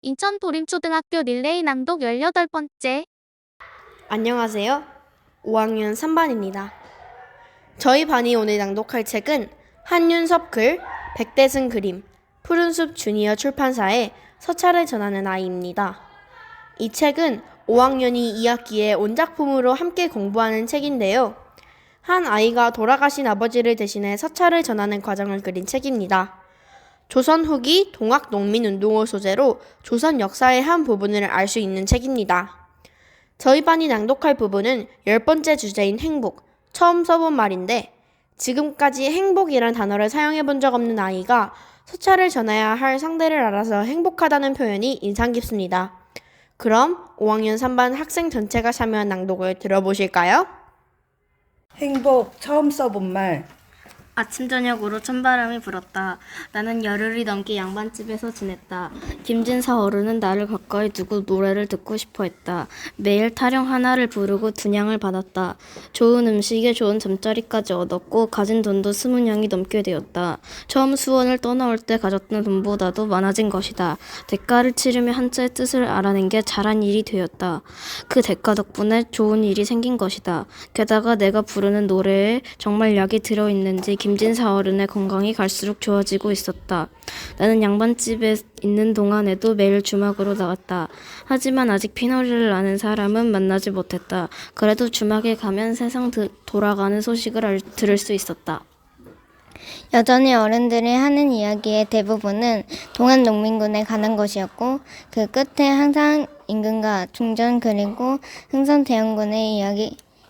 인천 도림초등학교 릴레이 낭독 18번째. 안녕하세요. 5학년 3반입니다. 저희 반이 오늘 낭독할 책은 한윤섭 글, 백대승 그림, 푸른숲 주니어 출판사의 서찰을 전하는 아이입니다. 이 책은 5학년이 2학기에 온작품으로 함께 공부하는 책인데요. 한 아이가 돌아가신 아버지를 대신해 서찰을 전하는 과정을 그린 책입니다. 조선 후기 동학농민운동을 소재로 조선 역사의 한 부분을 알 수 있는 책입니다. 저희 반이 낭독할 부분은 10번째 주제인 행복, 처음 써본 말인데 지금까지 행복이란 단어를 사용해 본 적 없는 아이가 서찰을 전해야 할 상대를 알아서 행복하다는 표현이 인상 깊습니다. 그럼 5학년 3반 학생 전체가 참여한 낭독을 들어보실까요? 행복 처음 써본 말. 아침 저녁으로 찬바람이 불었다. 나는 열흘이 넘게 양반집에서 지냈다. 김진사 어른은 나를 가까이 두고 노래를 듣고 싶어 했다. 매일 타령 하나를 부르고 분양을 받았다. 좋은 음식에 좋은 잠자리까지 얻었고 가진 돈도 20냥이 넘게 되었다. 처음 수원을 떠나올 때 가졌던 돈보다도 많아진 것이다. 대가를 치르며 한자의 뜻을 알아낸 게 잘한 일이 되었다. 그 대가 덕분에 좋은 일이 생긴 것이다. 게다가 내가 부르는 노래에 정말 약이 들어있는지 김진사 어른의 건강이 갈수록 좋아지고 있었다. 나는 양반집에 있는 동안에도 매일 주막으로 나갔다. 하지만 아직 피놀이를 아는 사람은 만나지 못했다. 그래도 주막에 가면 세상 돌아가는 소식을 들을 수 있었다. 여전히 어른들이 하는 이야기의 대부분은 동안농민군에 관한 것이었고 그 끝에 항상 임금과 중전 그리고 흥선대원군의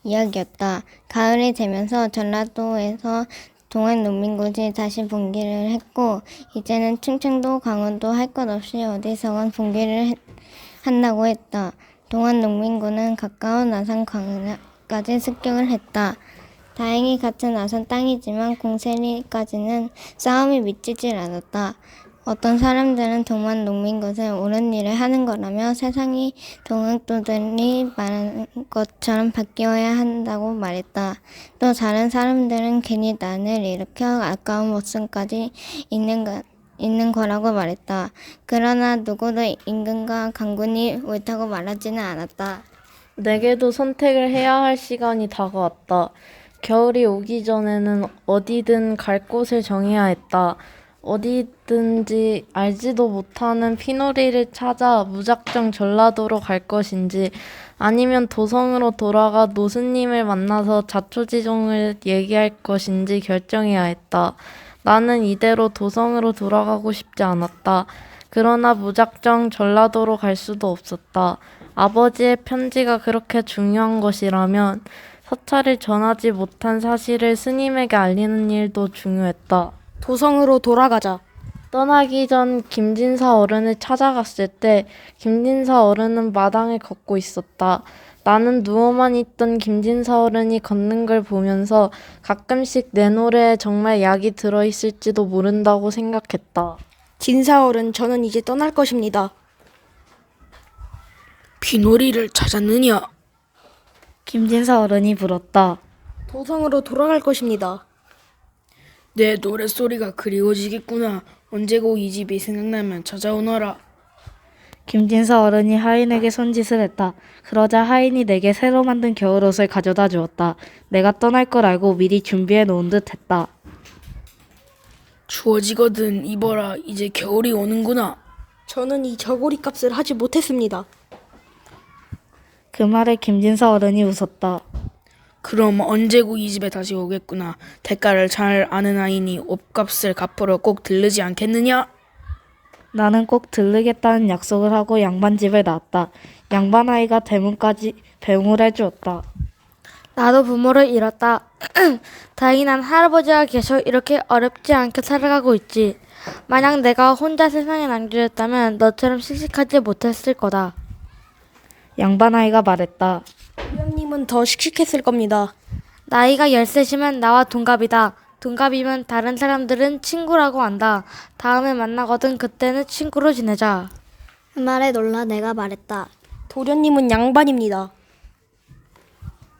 이야기였다. 가을이 되면서 전라도에서 동안농민군이 다시 분기를 했고 이제는 충청도 강원도 할 것 없이 어디서건 분기를 한다고 했다. 동안농민군은 가까운 아산 광야까지 습격을 했다. 다행히 같은 아산 땅이지만 공세리까지는 싸움이 미치질 않았다. 어떤 사람들은 동안농민군은 옳은 일을 하는 거라며 세상이 동학도들이 말하는 것처럼 바뀌어야 한다고 말했다. 또 다른 사람들은 괜히 난을 일으켜 아까운 목숨까지 잃는 거라고 말했다. 그러나 누구도 임금과 강군이 옳다고 말하지는 않았다. 내게도 선택을 해야 할 시간이 다가왔다. 겨울이 오기 전에는 어디든 갈 곳을 정해야 했다. 어디든지 알지도 못하는 피놀이를 찾아 무작정 전라도로 갈 것인지 아니면 도성으로 돌아가 노스님을 만나서 자초지종을 얘기할 것인지 결정해야 했다. 나는 이대로 도성으로 돌아가고 싶지 않았다. 그러나 무작정 전라도로 갈 수도 없었다. 아버지의 편지가 그렇게 중요한 것이라면 서찰을 전하지 못한 사실을 스님에게 알리는 일도 중요했다. 도성으로 돌아가자. 떠나기 전 김진사 어른을 찾아갔을 때 김진사 어른은 마당을 걷고 있었다. 나는 누워만 있던 김진사 어른이 걷는 걸 보면서 가끔씩 내 노래에 정말 약이 들어있을지도 모른다고 생각했다. 진사어른, 저는 이제 떠날 것입니다. 피놀이를 찾았느냐? 김진사 어른이 물었다. 도성으로 돌아갈 것입니다. 내 노랫소리가 그리워지겠구나. 언제고 이 집이 생각나면 찾아오너라. 김진사 어른이 하인에게 손짓을 했다. 그러자 하인이 내게 새로 만든 겨울옷을 가져다 주었다. 내가 떠날 걸 알고 미리 준비해 놓은 듯 했다. 추워지거든 입어라. 이제 겨울이 오는구나. 저는 이 저고리 값을 하지 못했습니다. 그 말에 김진사 어른이 웃었다. 그럼 언제고 이 집에 다시 오겠구나. 대가를 잘 아는 아이니 옷값을 갚으러 꼭 들르지 않겠느냐? 나는 꼭 들르겠다는 약속을 하고 양반집을 나왔다. 양반 아이가 대문까지 배웅을 해주었다. 나도 부모를 잃었다. 다행히 난 할아버지가 계셔 이렇게 어렵지 않게 살아가고 있지. 만약 내가 혼자 세상에 남겨졌다면 너처럼 씩씩하지 못했을 거다. 양반 아이가 말했다. 부장님은 더 씩씩했을 겁니다. 나이가 13이면 나와 동갑이다. 동갑이면 다른 사람들은 친구라고 한다. 다음에 만나거든 그때는 친구로 지내자. 그 말에 놀라 내가 말했다. 도련님은 양반입니다.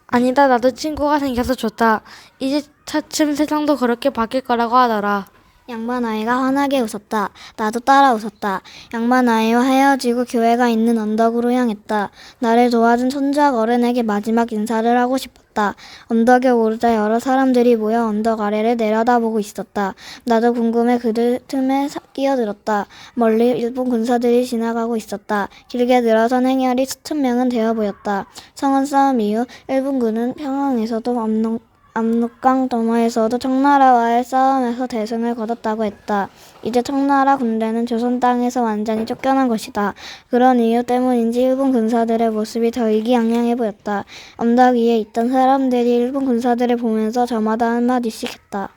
아니다, 나도 친구가 생겨서 좋다. 이제 차츰 세상도 그렇게 바뀔 거라고 하더라. 양반 아이가 환하게 웃었다. 나도 따라 웃었다. 양반 아이와 헤어지고 교회가 있는 언덕으로 향했다. 나를 도와준 천주학 어른에게 마지막 인사를 하고 싶었다. 언덕에 오르자 여러 사람들이 모여 언덕 아래를 내려다보고 있었다. 나도 궁금해 그들 틈에 끼어들었다. 멀리 일본 군사들이 지나가고 있었다. 길게 늘어선 행렬이 수천 명은 되어 보였다. 성원 싸움 이후 일본군은 평양에서도 압록강 너머에서도 청나라와의 싸움에서 대승을 거뒀다고 했다. 이제 청나라 군대는 조선 땅에서 완전히 쫓겨난 것이다. 그런 이유 때문인지 일본 군사들의 모습이 더 의기양양해 보였다. 언덕 위에 있던 사람들이 일본 군사들을 보면서 저마다 한마디씩 했다.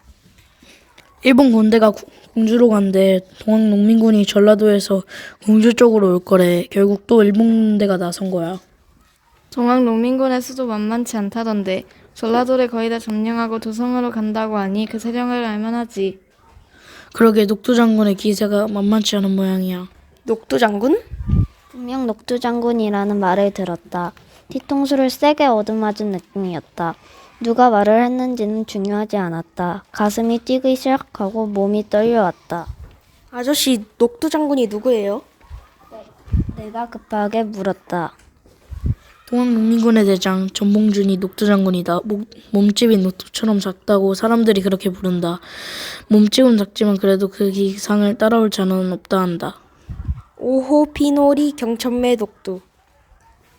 일본 군대가 공주로 간대. 동학 농민군이 전라도에서 공주 쪽으로 올 거래. 결국 또 일본 군대가 나선 거야. 동학 농민군의 수도 만만치 않다던데 전라도를 거의 다 점령하고 도성으로 간다고 하니 그 세력을 알만하지. 그러게 녹두 장군의 기세가 만만치 않은 모양이야. 녹두 장군? 분명 녹두 장군이라는 말을 들었다. 뒤통수를 세게 얻어맞은 느낌이었다. 누가 말을 했는지는 중요하지 않았다. 가슴이 뛰기 시작하고 몸이 떨려왔다. 아저씨, 녹두 장군이 누구예요? 내가 급하게 물었다. 동학 농민군의 대장 전봉준이 녹두 장군이다. 몸집이 녹두처럼 작다고 사람들이 그렇게 부른다. 몸집은 작지만 그래도 그 기상을 따라올 자는 없다 한다. 오호 피노리 경천매 녹두.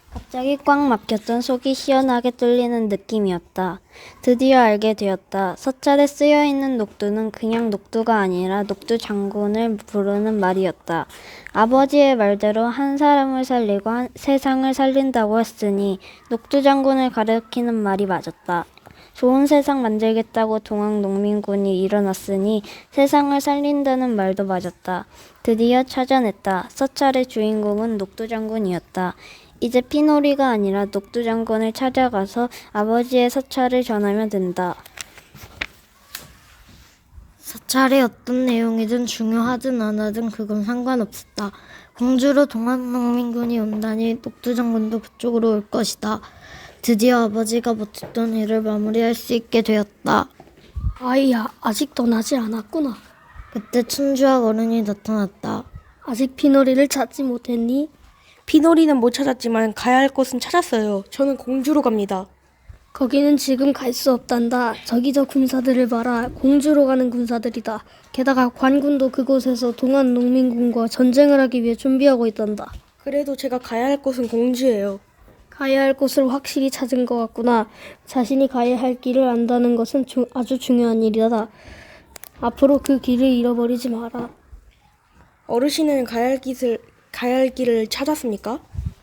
갑자기 꽉 막혔던 속이 시원하게 뚫리는 느낌이었다. 드디어 알게 되었다. 서찰에 쓰여있는 녹두는 그냥 녹두가 아니라 녹두 장군을 부르는 말이었다. 아버지의 말대로 한 사람을 살리고 세상을 살린다고 했으니 녹두 장군을 가리키는 말이 맞았다. 좋은 세상 만들겠다고 동학 농민군이 일어났으니 세상을 살린다는 말도 맞았다. 드디어 찾아냈다. 서찰의 주인공은 녹두 장군이었다. 이제 피놀이가 아니라 녹두 장군을 찾아가서 아버지의 서찰을 전하면 된다. 사찰이 어떤 내용이든 중요하든 안 하든 그건 상관없었다. 공주로 동학농민군이 온다니 녹두 장군도 그쪽으로 올 것이다. 드디어 아버지가 못했던 일을 마무리할 수 있게 되었다. 아이야, 아직 떠나지 않았구나. 그때 천주학 어른이 나타났다. 아직 피놀이를 찾지 못했니? 피놀이는 못 찾았지만 가야 할 곳은 찾았어요. 저는 공주로 갑니다. 거기는 지금 갈 수 없단다. 저기 저 군사들을 봐라. 공주로 가는 군사들이다. 게다가 관군도 그곳에서 동학 농민군과 전쟁을 하기 위해 준비하고 있단다. 그래도 제가 가야 할 곳은 공주예요. 가야 할 곳을 확실히 찾은 것 같구나. 자신이 가야 할 길을 안다는 것은 아주 중요한 일이다. 앞으로 그 길을 잃어버리지 마라. 어르신은 가야 할 길을 찾았습니까?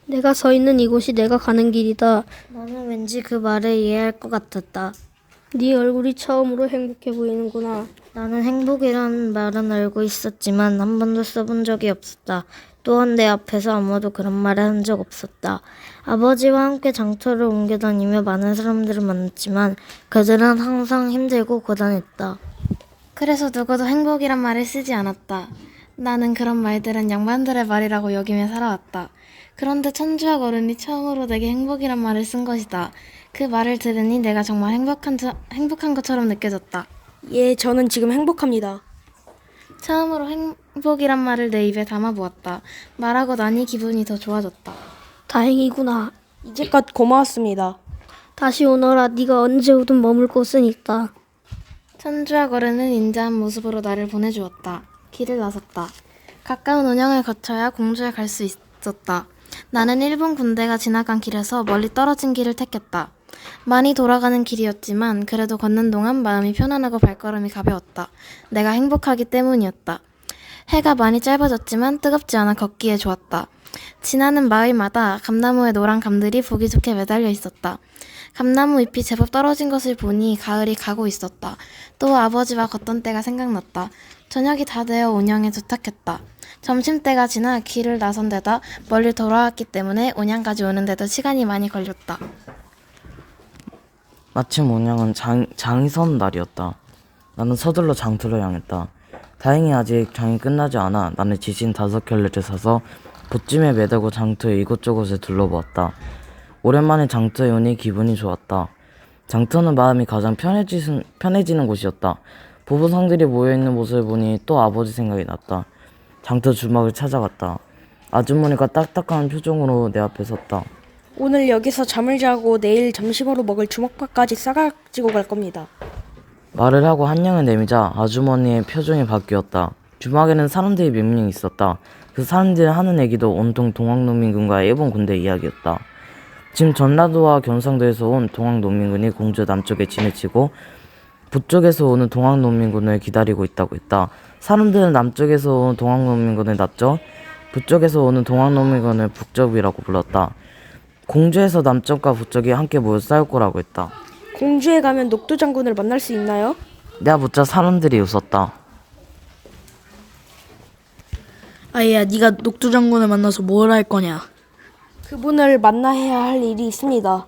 내가 서 있는 이곳이 내가 가는 길이다. 나는 왠지 그 말을 이해할 것 같았다. 네 얼굴이 처음으로 행복해 보이는구나. 나는 행복이라는 말은 알고 있었지만 한 번도 써본 적이 없었다. 또한 내 앞에서 아무도 그런 말을 한 적 없었다. 아버지와 함께 장터를 옮겨 다니며 많은 사람들을 만났지만 그들은 항상 힘들고 고단했다. 그래서 누구도 행복이란 말을 쓰지 않았다. 나는 그런 말들은 양반들의 말이라고 여기며 살아왔다. 그런데 천주학 어른이 처음으로 내게 행복이란 말을 쓴 것이다. 그 말을 들으니 내가 정말 행복한 것처럼 느껴졌다. 예, 저는 지금 행복합니다. 처음으로 행복이란 말을 내 입에 담아보았다. 말하고 나니 기분이 더 좋아졌다. 다행이구나. 이제껏 고마웠습니다. 다시 오너라. 네가 언제 오든 머물 곳은 있다. 천주학 어른은 인자한 모습으로 나를 보내주었다. 길을 나섰다. 가까운 운영을 거쳐야 공주에 갈 수 있었다. 나는 일본 군대가 지나간 길에서 멀리 떨어진 길을 택했다. 많이 돌아가는 길이었지만 그래도 걷는 동안 마음이 편안하고 발걸음이 가벼웠다. 내가 행복하기 때문이었다. 해가 많이 짧아졌지만 뜨겁지 않아 걷기에 좋았다. 지나는 마을마다 감나무에 노란 감들이 보기 좋게 매달려 있었다. 감나무 잎이 제법 떨어진 것을 보니 가을이 가고 있었다. 또 아버지와 걷던 때가 생각났다. 저녁이 다 되어 온양에 도착했다. 점심때가 지나 길을 나선 데다 멀리 돌아왔기 때문에 온양까지 오는데도 시간이 많이 걸렸다. 마침 온양은 장이 서는 날이었다. 나는 서둘러 장터로 향했다. 다행히 아직 장이 끝나지 않아 나는 지신 5켤레를 사서 보찜에 매달고 장터의 이곳저곳을 둘러보았다. 오랜만에 장터에 오니 기분이 좋았다. 장터는 마음이 가장 편해지는 곳이었다. 보부상들이 모여있는 모습을 보니 또 아버지 생각이 났다. 장터 주막을 찾아갔다. 아주머니가 딱딱한 표정으로 내 앞에 섰다. 오늘 여기서 잠을 자고 내일 점심으로 먹을 주먹밥까지 싸가지고 갈 겁니다. 말을 하고 한 냥을 내미자 아주머니의 표정이 바뀌었다. 주막에는 사람들이 몇 명 있었다. 그 사람들이 하는 얘기도 온통 동학농민군과 일본 군대 이야기였다. 지금 전라도와 경상도에서 온 동학농민군이 공주 남쪽에 진을 치고 북쪽에서 오는 동학농민군을 기다리고 있다고 했다. 사람들은 남쪽에서 온 동학농민군을 남쪽, 북쪽에서 오는 동학농민군을 북쪽이라고 불렀다. 공주에서 남쪽과 북쪽이 함께 모여 싸울 거라고 했다. 공주에 가면 녹두 장군을 만날 수 있나요? 내가 묻자 사람들이 웃었다. 아이야, 네가 녹두 장군을 만나서 뭘 할 거냐? 그분을 만나야 할 일이 있습니다.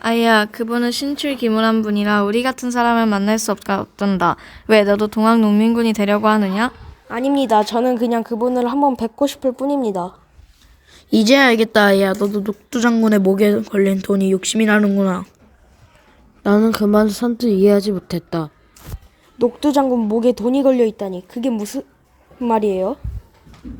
아이야, 그분은 신출 기문한 분이라 우리 같은 사람을 만날 수 없단다. 왜 너도 동학농민군이 되려고 하느냐? 아닙니다. 저는 그냥 그분을 한번 뵙고 싶을 뿐입니다. 이제 알겠다, 아이야. 너도 녹두 장군의 목에 걸린 돈이 욕심이 나는구나. 나는 그 말을 선뜻 이해하지 못했다. 녹두 장군 목에 돈이 걸려 있다니 그게 무슨 말이에요?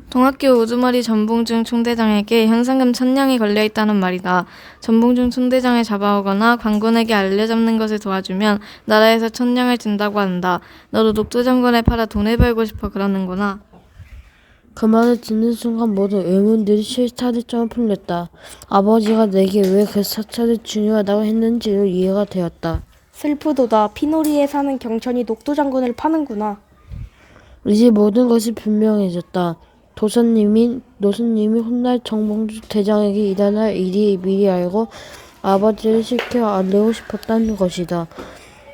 동학교 우두머리 전봉중 총대장에게 현상금 1000냥이 걸려있다는 말이다. 전봉중 총대장을 잡아오거나 관군에게 알려잡는 것을 도와주면 나라에서 1000냥을 준다고 한다. 너도 녹두 장군을 팔아 돈을 벌고 싶어 그러는구나. 그 말을 듣는 순간 모든 의문들이 실타래처럼 풀렸다. 아버지가 내게 왜 그 사찰이 중요하다고 했는지를 이해가 되었다. 슬프도다. 피놀이에 사는 경천이 녹두 장군을 파는구나. 이제 모든 것이 분명해졌다. 노선님이 훗날 정봉주 대장에게 일어날 일이 미리 알고 아버지를 시켜 알리고 싶었다는 것이다.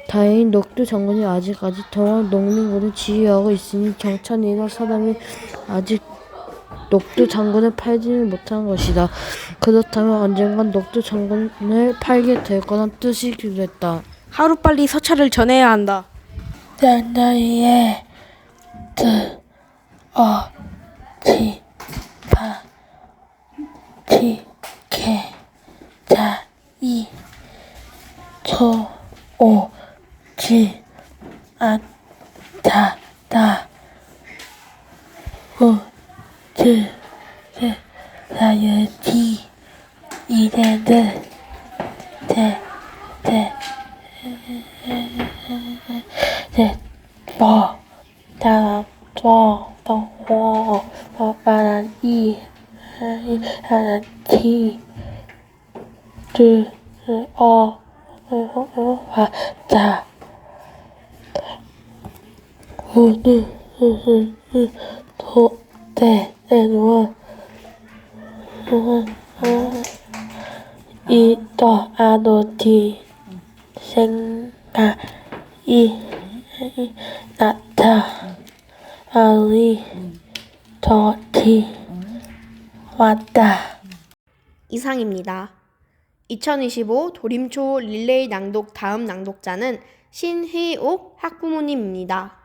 다행히 녹두 장군이 아직까지 동학농민군을 지휘하고 있으니 경찬이나 사람이 아직 녹두 장군을 팔지는 못한 것이다. 그렇다면 언젠간 녹두 장군을 팔게 될 거란 뜻이기도 했다. 하루빨리 서찰을 전해야 한다. 딴다리에 자이 오지 않다 우즈 라이지 이래들 이또 아노티 생각이 나타 아리 저티 왔다. 이상입니다. 2025 도림초 릴레이 낭독 다음 낭독자는 신희옥 학부모님입니다.